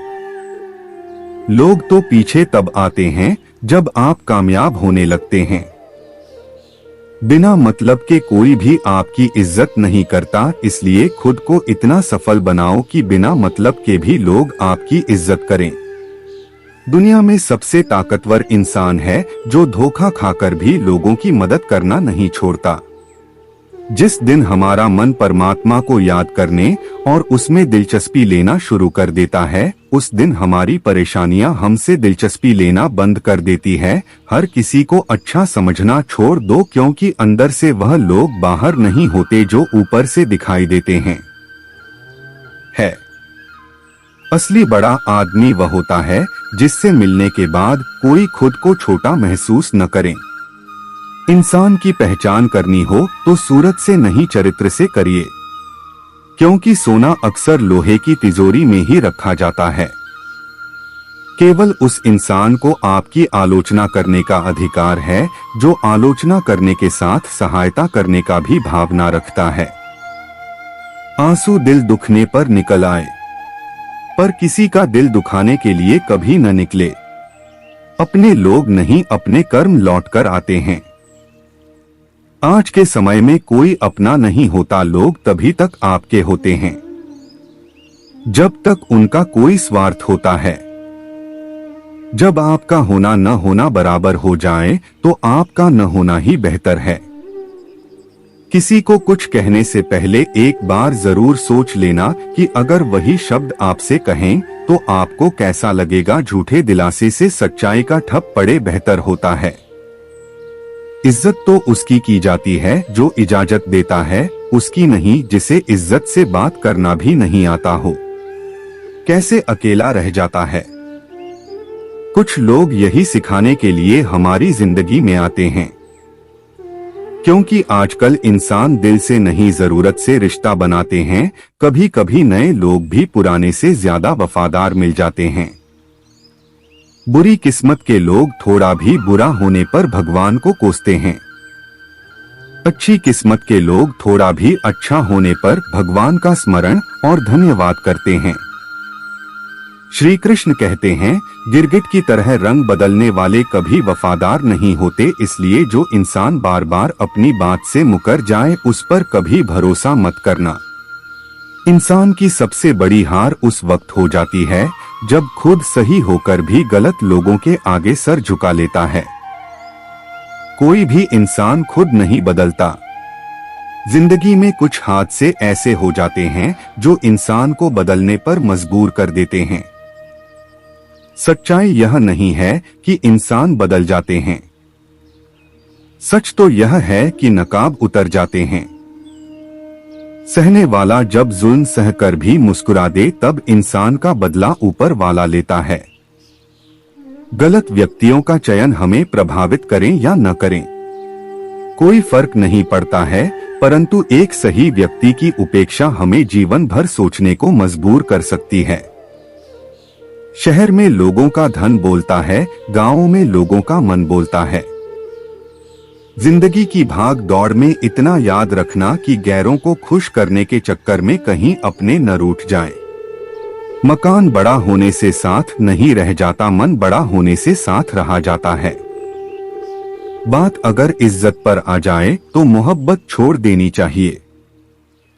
Speaker 1: लोग तो पीछे तब आते हैं जब आप कामयाब होने लगते हैं। बिना मतलब के कोई भी आपकी इज्जत नहीं करता, इसलिए खुद को इतना सफल बनाओ कि बिना मतलब के भी लोग आपकी इज्जत करें। दुनिया में सबसे ताकतवर इंसान है जो धोखा खाकर भी लोगों की मदद करना नहीं छोड़ता। जिस दिन हमारा मन परमात्मा को याद करने और उसमें दिलचस्पी लेना शुरू कर देता है, उस दिन हमारी परेशानियां हमसे दिलचस्पी लेना बंद कर देती है। हर किसी को अच्छा समझना छोड़ दो, क्योंकि अंदर से वह लोग बाहर नहीं होते जो ऊपर से दिखाई देते हैं। असली बड़ा आदमी वह होता है जिससे मिलने के बाद कोई खुद को छोटा महसूस न करे। इंसान की पहचान करनी हो तो सूरत से नहीं चरित्र से करिए, क्योंकि सोना अक्सर लोहे की तिजोरी में ही रखा जाता है। केवल उस इंसान को आपकी आलोचना करने का अधिकार है जो आलोचना करने के साथ सहायता करने का भी भावना रखता है। आंसू दिल दुखने पर निकल आए, पर किसी का दिल दुखाने के लिए कभी न निकले। अपने लोग नहीं, अपने कर्म लौटकर आते हैं। आज के समय में कोई अपना नहीं होता, लोग तभी तक आपके होते हैं जब तक उनका कोई स्वार्थ होता है। जब आपका होना न होना बराबर हो जाए तो आपका न होना ही बेहतर है। किसी को कुछ कहने से पहले एक बार जरूर सोच लेना कि अगर वही शब्द आपसे कहें तो आपको कैसा लगेगा। झूठे दिलासे से सच्चाई का ठप पड़े बेहतर होता है। इज्जत तो उसकी की जाती है जो इजाजत देता है, उसकी नहीं जिसे इज्जत से बात करना भी नहीं आता हो। कैसे अकेला रह जाता है। कुछ लोग यही सिखाने के लिए हमारी जिंदगी में आते हैं, क्योंकि आजकल इंसान दिल से नहीं जरूरत से रिश्ता बनाते हैं। कभी कभी नए लोग भी पुराने से ज्यादा वफादार मिल जाते हैं। बुरी किस्मत के लोग थोड़ा भी बुरा होने पर भगवान को कोसते हैं। अच्छी किस्मत के लोग थोड़ा भी अच्छा होने पर भगवान का स्मरण और धन्यवाद करते हैं। श्री कृष्ण कहते हैं, गिरगिट की तरह रंग बदलने वाले कभी वफादार नहीं होते, इसलिए जो इंसान बार बार अपनी बात से मुकर जाए उस पर कभी भरोसा मत करना। इंसान की सबसे बड़ी हार उस वक्त हो जाती है जब खुद सही होकर भी गलत लोगों के आगे सर झुका लेता है। कोई भी इंसान खुद नहीं बदलता। जिंदगी में कुछ हादसे ऐसे हो जाते हैं जो इंसान को बदलने पर मजबूर कर देते हैं। सच्चाई यह नहीं है कि इंसान बदल जाते हैं, सच तो यह है कि नकाब उतर जाते हैं। सहने वाला जब जुल्म सहकर भी मुस्कुरा दे तब इंसान का बदला ऊपर वाला लेता है। गलत व्यक्तियों का चयन हमें प्रभावित करें या न करें कोई फर्क नहीं पड़ता है, परंतु एक सही व्यक्ति की उपेक्षा हमें जीवन भर सोचने को मजबूर कर सकती है। शहर में लोगों का धन बोलता है, गांवों में लोगों का मन बोलता है। जिंदगी की भाग दौड़ में इतना याद रखना कि गैरों को खुश करने के चक्कर में कहीं अपने न रूठ जाएं। मकान बड़ा होने से साथ नहीं रह जाता, मन बड़ा होने से साथ रहा जाता है। बात अगर इज्जत पर आ जाए तो मोहब्बत छोड़ देनी चाहिए।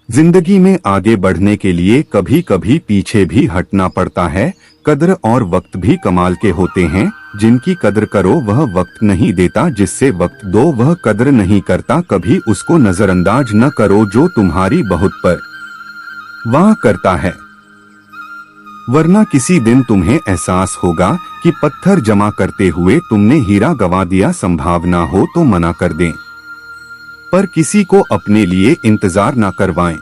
Speaker 1: जिंदगी में आगे बढ़ने के लिए कभी कभी पीछे भी हटना पड़ता है। कद्र और वक्त भी कमाल के होते हैं। जिनकी कद्र करो वह वक्त नहीं देता, जिससे वक्त दो वह कद्र नहीं करता। कभी उसको नजरअंदाज न करो जो तुम्हारी बहुत पर वाह करता है, वरना किसी दिन तुम्हें एहसास होगा कि पत्थर जमा करते हुए तुमने हीरा गवा दिया। संभावना हो तो मना कर दें, पर किसी को अपने लिए इंतजार ना करवाएं।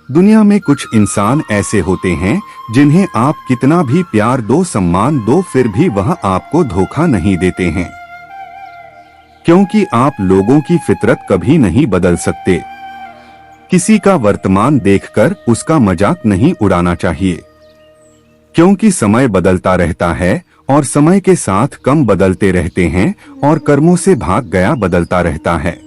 Speaker 1: दुनिया में कुछ इंसान ऐसे होते हैं जिन्हें आप कितना भी प्यार दो, सम्मान दो, फिर भी वह आपको धोखा नहीं देते हैं, क्योंकि आप लोगों की फितरत कभी नहीं बदल सकते। किसी का वर्तमान देखकर उसका मजाक नहीं उड़ाना चाहिए, क्योंकि समय बदलता रहता है और समय के साथ कम बदलते रहते हैं और कर्मों से भाग गया बदलता रहता है।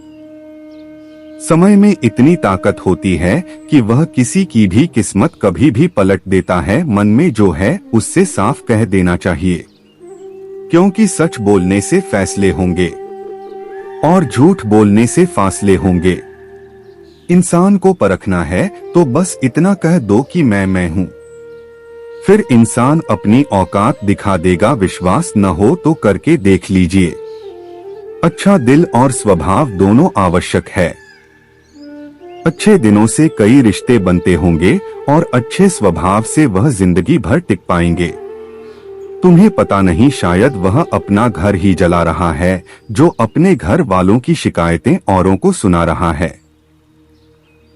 Speaker 1: समय में इतनी ताकत होती है कि वह किसी की भी किस्मत कभी भी पलट देता है। मन में जो है उससे साफ कह देना चाहिए, क्योंकि सच बोलने से फैसले होंगे और झूठ बोलने से फासले होंगे। इंसान को परखना है तो बस इतना कह दो कि मैं हूँ, फिर इंसान अपनी औकात दिखा देगा। विश्वास न हो तो करके देख लीजिए। अच्छा दिल और स्वभाव दोनों आवश्यक है। अच्छे दिनों से कई रिश्ते बनते होंगे और अच्छे स्वभाव से वह जिंदगी भर टिक पाएंगे। तुम्हें पता नहीं, शायद वह अपना घर ही जला रहा है जो अपने घर वालों की शिकायतें औरों को सुना रहा है।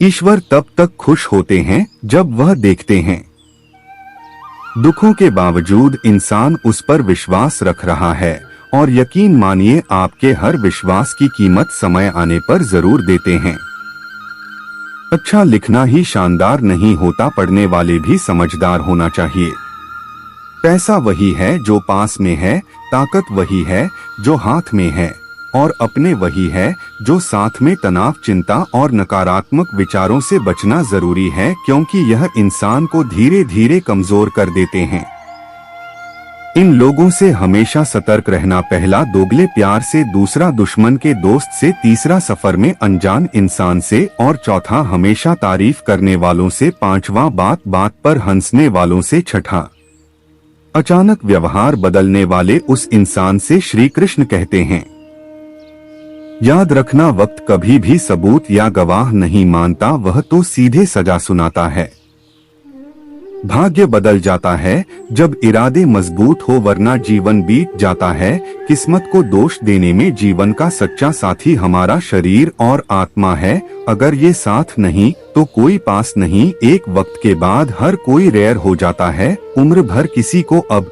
Speaker 1: ईश्वर तब तक खुश होते हैं जब वह देखते हैं दुखों के बावजूद इंसान उस पर विश्वास रख रहा है, और यकीन मानिए आपके हर विश्वास की कीमत समय आने पर जरूर देते हैं। अच्छा लिखना ही शानदार नहीं होता, पढ़ने वाले भी समझदार होना चाहिए। पैसा वही है जो पास में है, ताकत वही है जो हाथ में है, और अपने वही है जो साथ में। तनाव, चिंता और नकारात्मक विचारों से बचना जरूरी है, क्योंकि यह इंसान को धीरे धीरे कमजोर कर देते हैं। इन लोगों से हमेशा सतर्क रहना। पहला दोगले प्यार से, दूसरा दुश्मन के दोस्त से, तीसरा सफर में अनजान इंसान से और चौथा हमेशा तारीफ करने वालों से, पांचवा बात बात पर हंसने वालों से, छठा अचानक व्यवहार बदलने वाले उस इंसान से। श्री कृष्ण कहते हैं, याद रखना, वक्त कभी भी सबूत या गवाह नहीं मानता, वह तो सीधे सजा सुनाता है। भाग्य बदल जाता है जब इरादे मजबूत हो, वरना जीवन बीत जाता है। किस्मत को दोष देने में जीवन का सच्चा साथी हमारा शरीर और आत्मा है। अगर ये साथ नहीं तो कोई पास नहीं। एक वक्त के बाद हर कोई रेयर हो जाता है। उम्र भर किसी को अब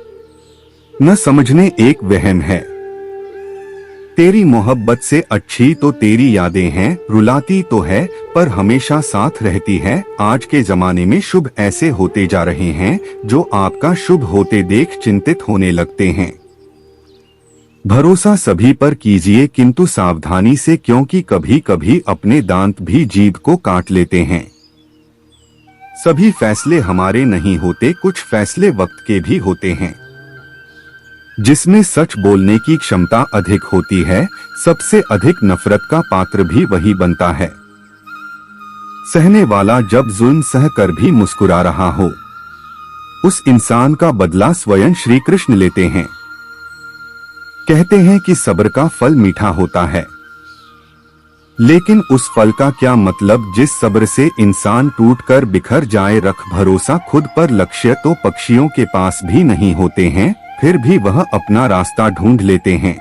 Speaker 1: न समझने एक वहम है। तेरी मोहब्बत से अच्छी तो तेरी यादें हैं, रुलाती तो है पर हमेशा साथ रहती है। आज के जमाने में शुभ ऐसे होते जा रहे हैं जो आपका शुभ होते देख चिंतित होने लगते हैं। भरोसा सभी पर कीजिए किंतु सावधानी से, क्योंकि कभी कभी अपने दांत भी जीभ को काट लेते हैं। सभी फैसले हमारे नहीं होते, कुछ फैसले वक्त के भी होते हैं। जिसमें सच बोलने की क्षमता अधिक होती है, सबसे अधिक नफरत का पात्र भी वही बनता है। सहने वाला जब जुल्म सह कर भी मुस्कुरा रहा हो, उस इंसान का बदला स्वयं श्री कृष्ण लेते हैं। कहते हैं कि सब्र का फल मीठा होता है, लेकिन उस फल का क्या मतलब जिस सब्र से इंसान टूटकर बिखर जाए। रख भरोसा खुद पर, लक्ष्य तो पक्षियों के पास भी नहीं होते हैं, फिर भी वह अपना रास्ता ढूंढ लेते हैं।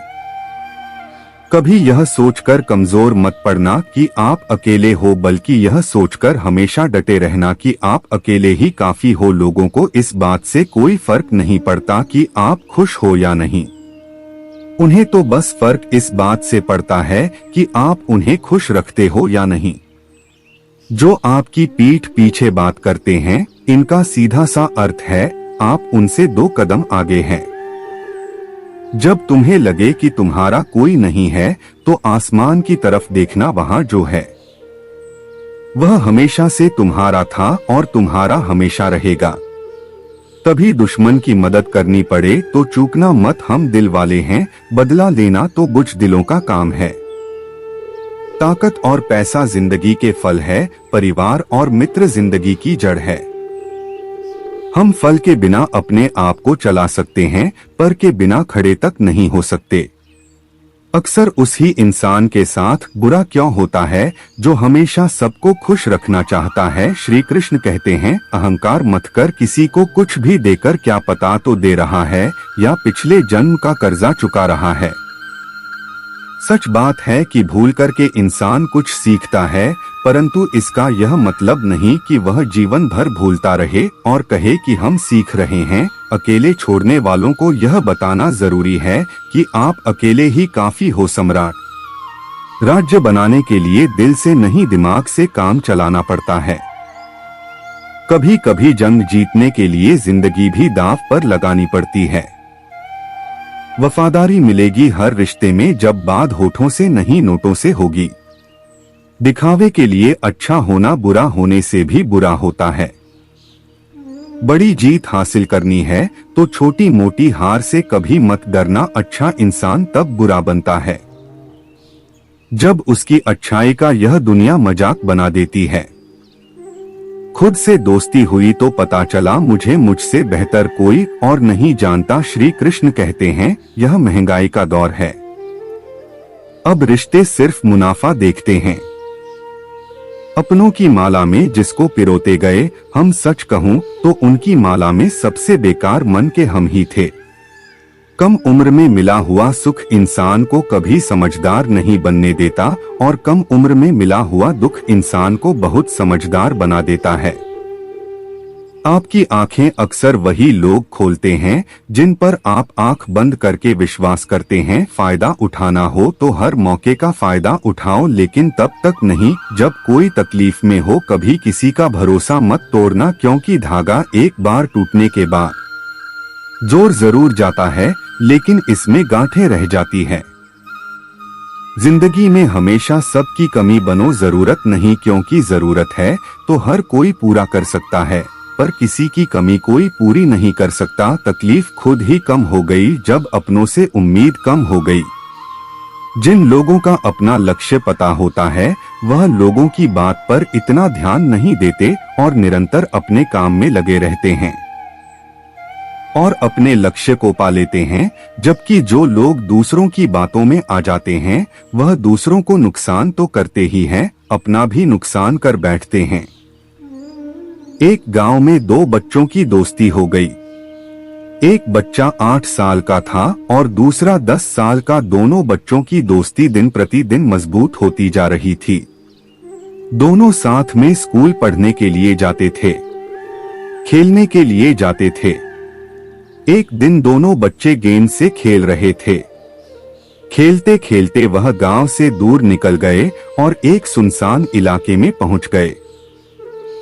Speaker 1: कभी यह सोचकर कमजोर मत पड़ना कि आप अकेले हो, बल्कि यह सोचकर हमेशा डटे रहना कि आप अकेले ही काफी हो। लोगों को इस बात से कोई फर्क नहीं पड़ता कि आप खुश हो या नहीं। उन्हें तो बस फर्क इस बात से पड़ता है कि आप उन्हें खुश रखते हो या नहीं। जो आपकी पीठ पीछे बात करते हैं, इनका सीधा सा अर्थ है आप उनसे 2 कदम आगे हैं। जब तुम्हें लगे कि तुम्हारा कोई नहीं है तो आसमान की तरफ देखना, वहां जो है वह हमेशा से तुम्हारा था और तुम्हारा हमेशा रहेगा। तभी दुश्मन की मदद करनी पड़े तो चूकना मत, हम दिल वाले हैं, बदला लेना तो बुझ दिलों का काम है। ताकत और पैसा जिंदगी के फल है, परिवार और मित्र जिंदगी की जड़ है। हम फल के बिना अपने आप को चला सकते हैं, पर के बिना खड़े तक नहीं हो सकते। अक्सर उसी इंसान के साथ बुरा क्यों होता है जो हमेशा सबको खुश रखना चाहता है। श्री कृष्ण कहते हैं, अहंकार मत कर, किसी को कुछ भी देकर क्या पता तो दे रहा है या पिछले जन्म का कर्जा चुका रहा है। सच बात है कि भूल करके इंसान कुछ सीखता है, परंतु इसका यह मतलब नहीं कि वह जीवन भर भूलता रहे और कहे कि हम सीख रहे हैं। अकेले छोड़ने वालों को यह बताना जरूरी है कि आप अकेले ही काफी हो। सम्राट राज्य बनाने के लिए दिल से नहीं दिमाग से काम चलाना पड़ता है। कभी कभी जंग जीतने के लिए जिंदगी भी दांव पर लगानी पड़ती है। वफादारी मिलेगी हर रिश्ते में जब बात होठों से नहीं नोटों से होगी। दिखावे के लिए अच्छा होना बुरा होने से भी बुरा होता है। बड़ी जीत हासिल करनी है तो छोटी मोटी हार से कभी मत डरना। अच्छा इंसान तब बुरा बनता है जब उसकी अच्छाई का यह दुनिया मजाक बना देती है। खुद से दोस्ती हुई तो पता चला मुझे मुझसे बेहतर कोई और नहीं जानता। श्री कृष्ण कहते हैं, यह महंगाई का दौर है, अब रिश्ते सिर्फ मुनाफा देखते हैं। अपनों की माला में जिसको पिरोते गए, हम सच कहूं तो उनकी माला में सबसे बेकार मन के हम ही थे। कम उम्र में मिला हुआ सुख इंसान को कभी समझदार नहीं बनने देता और कम उम्र में मिला हुआ दुख इंसान को बहुत समझदार बना देता है। आपकी आंखें अक्सर वही लोग खोलते हैं जिन पर आप आंख बंद करके विश्वास करते हैं। फायदा उठाना हो तो हर मौके का फायदा उठाओ, लेकिन तब तक नहीं जब कोई तकलीफ में हो। कभी किसी का भरोसा मत तोड़ना, क्योंकि धागा एक बार टूटने के बाद जोर जरूर जाता है लेकिन इसमें गांठें रह जाती है। जिंदगी में हमेशा सबकी कमी बनो, जरूरत नहीं, क्योंकि जरूरत है तो हर कोई पूरा कर सकता है। पर किसी की कमी कोई पूरी नहीं कर सकता। तकलीफ खुद ही कम हो गई जब अपनों से उम्मीद कम हो गई। जिन लोगों का अपना लक्ष्य पता होता है वह लोगों की बात पर इतना ध्यान नहीं देते और निरंतर अपने काम में लगे रहते हैं और अपने लक्ष्य को पा लेते हैं, जबकि जो लोग दूसरों की बातों में आ जाते हैं वह दूसरों को नुकसान तो करते ही हैं, अपना भी नुकसान कर बैठते हैं। एक गांव में दो बच्चों की दोस्ती हो गई। एक बच्चा 8 साल का था और दूसरा 10 साल का। दोनों बच्चों की दोस्ती दिन प्रतिदिन मजबूत होती जा रही थी। दोनों साथ में स्कूल पढ़ने के लिए जाते थे, खेलने के लिए जाते थे। एक दिन दोनों बच्चे गेंद से खेल रहे थे। खेलते खेलते वह गांव से दूर निकल गए और एक सुनसान इलाके में पहुंच गए।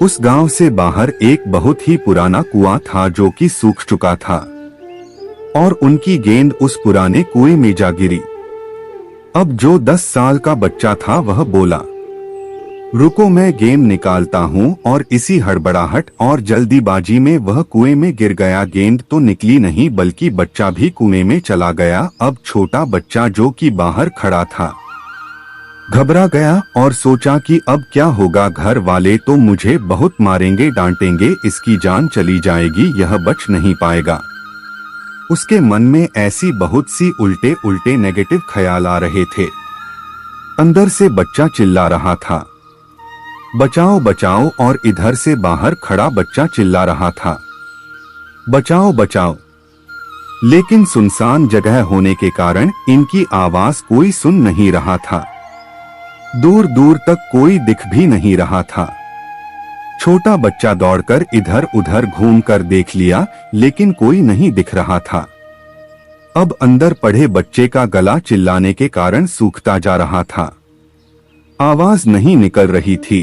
Speaker 1: उस गांव से बाहर एक बहुत ही पुराना कुआं था जो कि सूख चुका था और उनकी गेंद उस पुराने कुएं में जा गिरी। अब जो 10 साल का बच्चा था वह बोला, रुको मैं गेंद निकालता हूं, और इसी हड़बड़ाहट और जल्दीबाजी में वह कुएं में गिर गया। गेंद तो निकली नहीं बल्कि बच्चा भी कुएं में चला गया। अब छोटा बच्चा जो कि बाहर खड़ा था घबरा गया और सोचा कि अब क्या होगा, घर वाले तो मुझे बहुत मारेंगे डांटेंगे, इसकी जान चली जाएगी, यह बच नहीं पाएगा। उसके मन में ऐसी बहुत सी उल्टे उल्टे नेगेटिव ख्याल आ रहे थे। अंदर से बच्चा चिल्ला रहा था, बचाओ बचाओ, और इधर से बाहर खड़ा बच्चा चिल्ला रहा था, बचाओ बचाओ। लेकिन सुनसान जगह होने के कारण इनकी आवाज कोई सुन नहीं रहा था। दूर दूर तक कोई दिख भी नहीं रहा था। छोटा बच्चा दौड़कर इधर उधर घूमकर देख लिया लेकिन कोई नहीं दिख रहा था। अब अंदर पड़े बच्चे का गला चिल्लाने के कारण सूखता जा रहा था। आवाज नहीं निकल रही थी,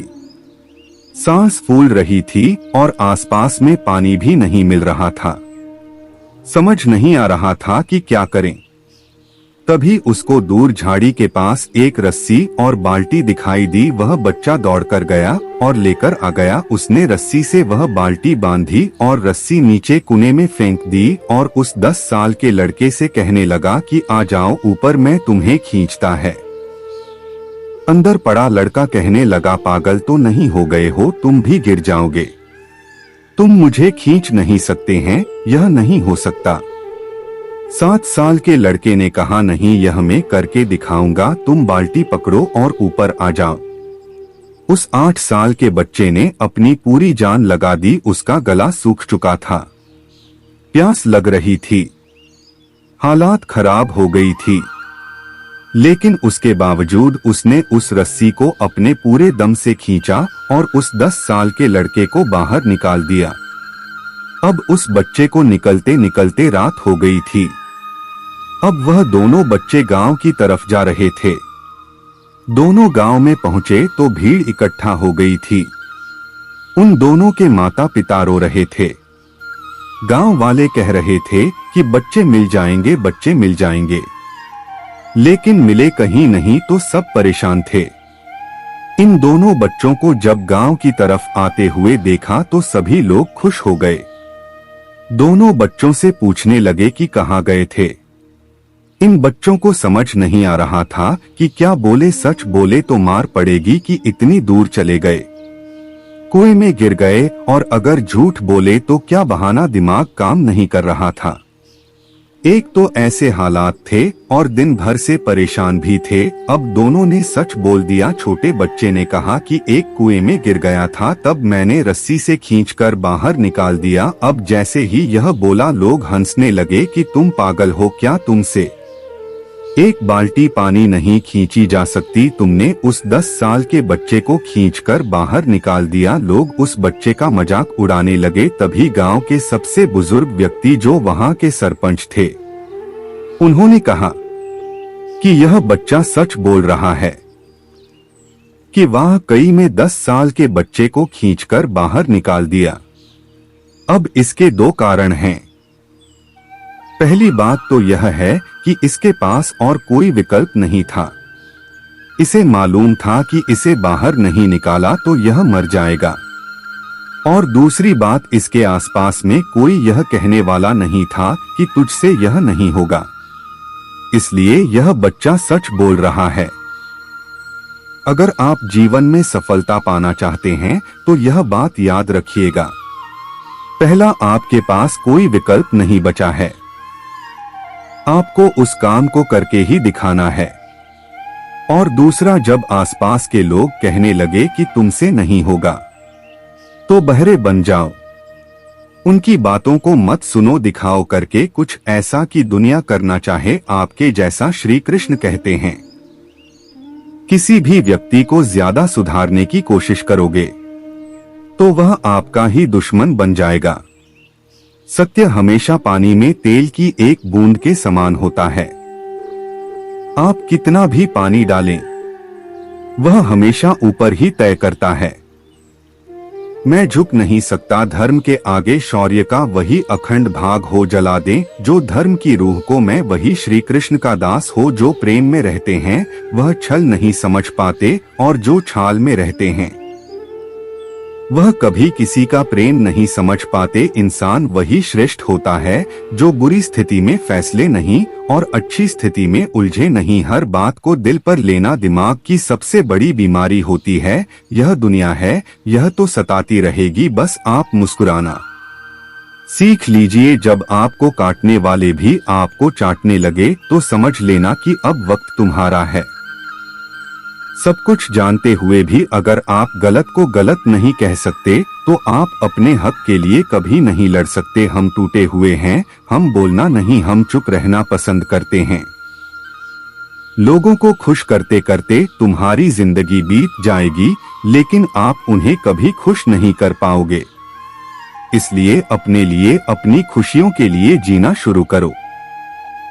Speaker 1: सांस फूल रही थी और आसपास में पानी भी नहीं मिल रहा था। समझ नहीं आ रहा था कि क्या करें। तभी उसको दूर झाड़ी के पास एक रस्सी और बाल्टी दिखाई दी। वह बच्चा दौड़कर गया और लेकर आ गया। उसने रस्सी से वह बाल्टी बांधी और रस्सी नीचे कुएं में फेंक दी और उस 10 साल के लड़के से कहने लगा कि आ जाओ ऊपर, मैं तुम्हें खींचता है। अंदर पड़ा लड़का कहने लगा, पागल तो नहीं हो गए हो, तुम भी गिर जाओगे, तुम मुझे खींच नहीं सकते हैं, यह नहीं हो सकता। 7 साल के लड़के ने कहा, नहीं, यह मैं करके दिखाऊंगा, तुम बाल्टी पकड़ो और ऊपर आ जाओ। उस 8 साल के बच्चे ने अपनी पूरी जान लगा दी। उसका गला सूख चुका था, प्यास लग रही थी, हालात खराब हो गई थी, लेकिन उसके बावजूद उसने उस रस्सी को अपने पूरे दम से खींचा और उस 10 साल के लड़के को बाहर निकाल दिया। अब उस बच्चे को निकलते निकलते रात हो गई थी। अब वह दोनों बच्चे गांव की तरफ जा रहे थे। दोनों गांव में पहुंचे तो भीड़ इकट्ठा हो गई थी। उन दोनों के माता पिता रो रहे थे। गांव वाले कह रहे थे कि बच्चे मिल जाएंगे, बच्चे मिल जाएंगे, लेकिन मिले कहीं नहीं तो सब परेशान थे। इन दोनों बच्चों को जब गांव की तरफ आते हुए देखा तो सभी लोग खुश हो गए। दोनों बच्चों से पूछने लगे कि कहाँ गए थे। इन बच्चों को समझ नहीं आ रहा था कि क्या बोले, सच बोले तो मार पड़ेगी कि इतनी दूर चले गए, कुएं में गिर गए, और अगर झूठ बोले तो क्या बहाना, दिमाग काम नहीं कर रहा था। एक तो ऐसे हालात थे और दिन भर से परेशान भी थे। अब दोनों ने सच बोल दिया। छोटे बच्चे ने कहा कि एक कुएं में गिर गया था, तब मैंने रस्सी से खींचकर बाहर निकाल दिया। अब जैसे ही यह बोला लोग हंसने लगे कि तुम पागल हो क्या, तुमसे एक बाल्टी पानी नहीं खींची जा सकती, तुमने उस 10 साल के बच्चे को खींचकर बाहर निकाल दिया। लोग उस बच्चे का मजाक उड़ाने लगे। तभी गांव के सबसे बुजुर्ग व्यक्ति जो वहां के सरपंच थे, उन्होंने कहा कि यह बच्चा सच बोल रहा है कि वाकई में 10 साल के बच्चे को खींचकर बाहर निकाल दिया। अब इसके 2 कारण हैं। पहली बात तो यह है कि इसके पास और कोई विकल्प नहीं था। इसे मालूम था कि इसे बाहर नहीं निकाला तो यह मर जाएगा। और दूसरी बात, इसके आसपास में कोई यह कहने वाला नहीं था कि तुझसे यह नहीं होगा, इसलिए यह बच्चा सच बोल रहा है। अगर आप जीवन में सफलता पाना चाहते हैं तो यह बात याद रखिएगा, पहला आपके पास कोई विकल्प नहीं बचा है, आपको उस काम को करके ही दिखाना है। और दूसरा, जब आसपास के लोग कहने लगे कि तुमसे नहीं होगा तो बहरे बन जाओ, उनकी बातों को मत सुनो, दिखाओ करके कुछ ऐसा कि दुनिया करना चाहे आपके जैसा। श्री कृष्ण कहते हैं, किसी भी व्यक्ति को ज्यादा सुधारने की कोशिश करोगे तो वह आपका ही दुश्मन बन जाएगा। सत्य हमेशा पानी में तेल की एक बूंद के समान होता है। आप कितना भी पानी डालें, वह हमेशा ऊपर ही तय करता है। मैं झुक नहीं सकता धर्म के आगे, शौर्य का वही अखंड भाग हो, जला दे जो धर्म की रूह को। मैं वही श्री कृष्ण का दास हो, जो प्रेम में रहते हैं वह छल नहीं समझ पाते, और जो छाल में रहते हैं वह कभी किसी का प्रेम नहीं समझ पाते। इंसान वही श्रेष्ठ होता है जो बुरी स्थिति में फैसले नहीं और अच्छी स्थिति में उलझे नहीं। हर बात को दिल पर लेना दिमाग की सबसे बड़ी बीमारी होती है। यह दुनिया है, यह तो सताती रहेगी, बस आप मुस्कुराना सीख लीजिए। जब आपको काटने वाले भी आपको चाटने लगे तो समझ लेना कि अब वक्त तुम्हारा है। सब कुछ जानते हुए भी अगर आप गलत को गलत नहीं कह सकते तो आप अपने हक के लिए कभी नहीं लड़ सकते। हम टूटे हुए हैं, हम बोलना नहीं, हम चुप रहना पसंद करते हैं। लोगों को खुश करते करते तुम्हारी जिंदगी बीत जाएगी, लेकिन आप उन्हें कभी खुश नहीं कर पाओगे। इसलिए अपने लिए, अपनी खुशियों के लिए जीना शुरू करो।